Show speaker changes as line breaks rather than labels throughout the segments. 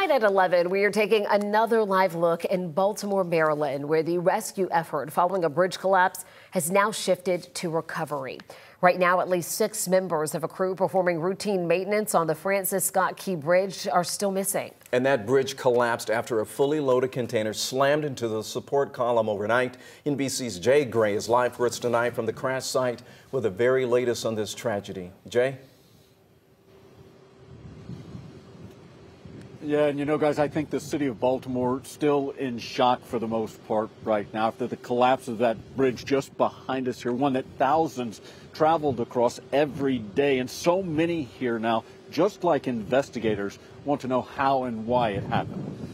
Tonight at 11, we are taking another live look in Baltimore, Maryland, where the rescue effort following a bridge collapse has now shifted to recovery. Right now, at least 6 members of a crew performing routine maintenance on the Francis Scott Key Bridge are still missing.
And that bridge collapsed after a fully loaded container slammed into the support column overnight. NBC's Jay Gray is live for us tonight from the crash site with the very latest on this tragedy. Jay?
Yeah, and you know, guys, I think the city of Baltimore still in shock for the most part right now after the collapse of that bridge just behind us here, one that thousands traveled across every day. And so many here now, just like investigators, want to know how and why it happened.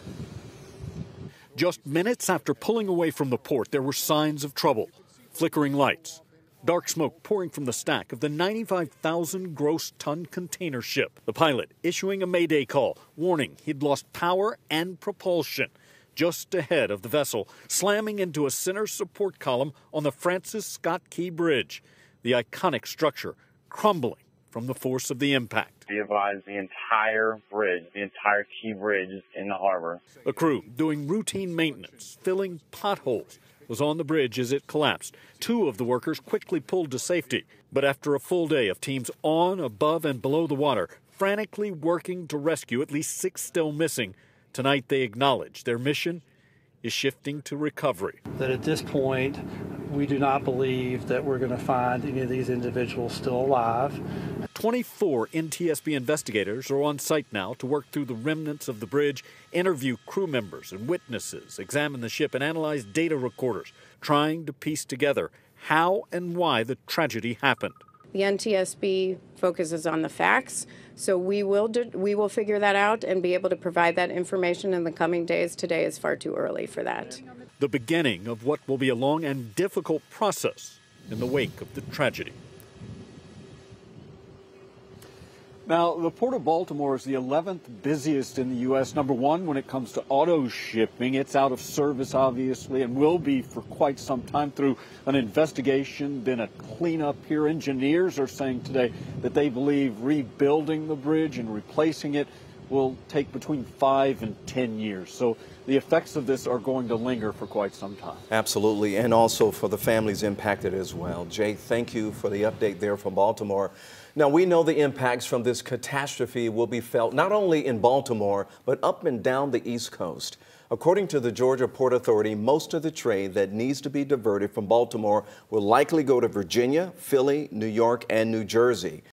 Just minutes after pulling away from the port, there were signs of trouble. Flickering lights, dark smoke pouring from the stack of the 95,000 gross ton container ship. The pilot issuing a mayday call, warning he'd lost power and propulsion. Just ahead of the vessel, slamming into a center support column on the Francis Scott Key Bridge. The iconic structure crumbling from the force of the impact.
Be advised, the entire bridge, the entire Key Bridge is in the harbor.
A crew doing routine maintenance, filling potholes, was on the bridge as it collapsed. 2 of the workers quickly pulled to safety. But after a full day of teams on, above, and below the water, frantically working to rescue at least 6 still missing, tonight they acknowledge their mission is shifting to recovery.
That at this point, we do not believe that we're going to find any of these individuals still alive.
24 NTSB investigators are on site now to work through the remnants of the bridge, interview crew members and witnesses, examine the ship and analyze data recorders, trying to piece together how and why the tragedy happened.
The NTSB focuses on the facts, so we will figure that out and be able to provide that information in the coming days. Today is far too early for that.
The beginning of what will be a long and difficult process in the wake of the tragedy. Now, the Port of Baltimore is the 11th busiest in the U.S. #1 when it comes to auto shipping. It's out of service, obviously, and will be for quite some time through an investigation, then a cleanup here. Engineers are saying today that they believe rebuilding the bridge and replacing it will take between 5 and 10 years. So the effects of this are going to linger for quite some time.
Absolutely, and also for the families impacted as well. Jay, thank you for the update there from Baltimore. Now, we know the impacts from this catastrophe will be felt not only in Baltimore, but up and down the East Coast. According to the Georgia Port Authority, most of the trade that needs to be diverted from Baltimore will likely go to Virginia, Philly, New York, and New Jersey.